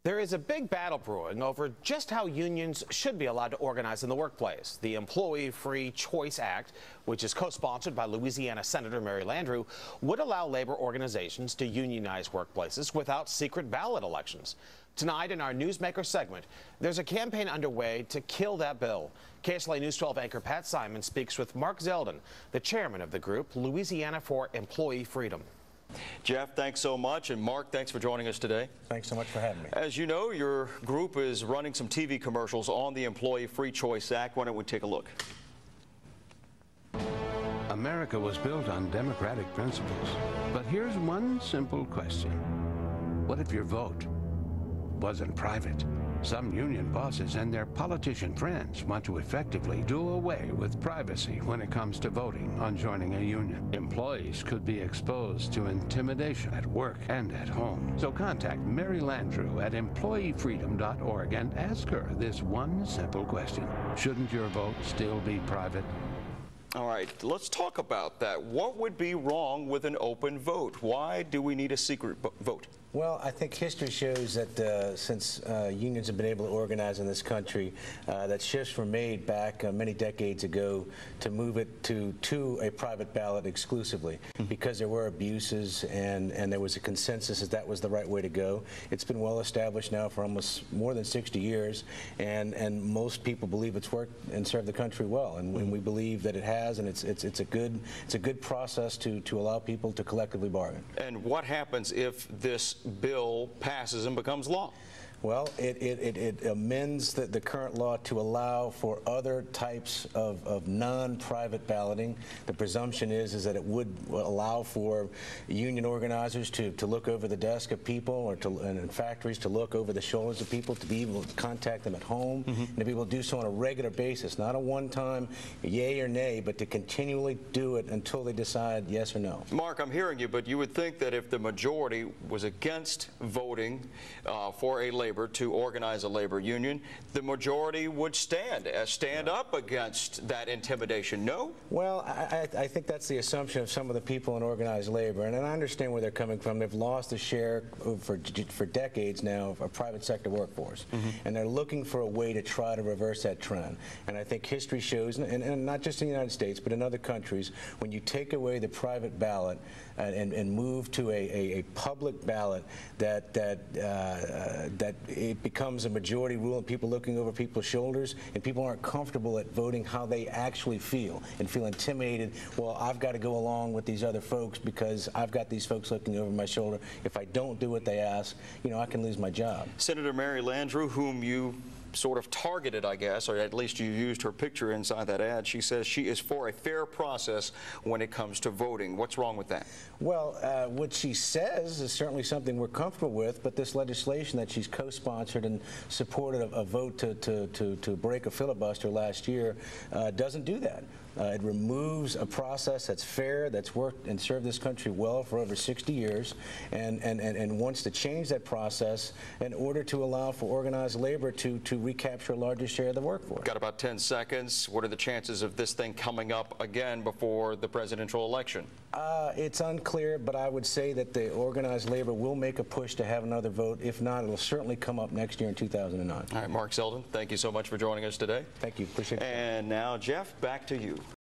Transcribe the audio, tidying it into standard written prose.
There is a big battle brewing over just how unions should be allowed to organize in the workplace. The Employee Free Choice Act, which is co-sponsored by Louisiana Senator Mary Landrieu, would allow labor organizations to unionize workplaces without secret ballot elections. Tonight in our Newsmaker segment, there's a campaign underway to kill that bill. KSLA News 12 anchor Pat Simon speaks with Mark Zeldin, the chairman of the group Louisiana for Employee Freedom. Jeff, thanks so much, and Mark, thanks for joining us today. Thanks so much for having me. As you know, your group is running some TV commercials on the Employee Free Choice Act. Why don't we take a look? America was built on democratic principles, but here's one simple question. What if your vote wasn't private? Some union bosses and their politician friends want to effectively do away with privacy when it comes to voting on joining a union. Employees could be exposed to intimidation at work and at home. So contact Mary Landrieu at employeefreedom.org and ask her this one simple question. Shouldn't your vote still be private? All right, let's talk about that. What would be wrong with an open vote? Why do we need a secret vote? Well, I think history shows that since unions have been able to organize in this country, that shifts were made back many decades ago to move it to a private ballot exclusively because there were abuses and there was a consensus that was the right way to go. It's been well established now for almost more than 60 years, and most people believe it's worked and served the country well, and we believe that it has, and it's a good process to allow people to collectively bargain. And what happens if this bill passes and becomes law? Well, it amends the current law to allow for other types of non-private balloting. The presumption is that it would allow for union organizers to look over the desk of people, or and in factories to look over the shoulders of people, to be able to contact them at home, and to be able to do so on a regular basis, not a one-time yay or nay, but to continually do it until they decide yes or no. Mark, I'm hearing you, but you would think that if the majority was against voting for a labor to organize a labor union, the majority would stand up against that intimidation, no? Well, I think that's the assumption of some of the people in organized labor, and I understand where they're coming from. They've lost a share for decades now of a private sector workforce, and they're looking for a way to try to reverse that trend. And I think history shows, and not just in the United States, but in other countries, when you take away the private ballot and move to a public ballot, that it becomes a majority rule and people looking over people's shoulders, and people aren't comfortable at voting how they actually feel and feel intimidated. Well, I've got to go along with these other folks because I've got these folks looking over my shoulder. If I don't do what they ask, you know, I can lose my job. Senator Mary Landrieu, whom you sort of targeted, I guess, or at least you used her picture inside that ad. She says she is for a fair process when it comes to voting. What's wrong with that? Well, what she says is certainly something we're comfortable with, but this legislation that she's co-sponsored and supported a vote to break a filibuster last year doesn't do that. It removes a process that's fair, that's worked and served this country well for over 60 years, and wants to change that process in order to allow for organized labor to recapture a larger share of the workforce. Got about 10 seconds. What are the chances of this thing coming up again before the presidential election? It's unclear, but I would say that the organized labor will make a push to have another vote. If not, it'll certainly come up next year in 2009. All right, Mark Zeldin, thank you so much for joining us today. Thank you. Appreciate it. And now, Jeff, back to you.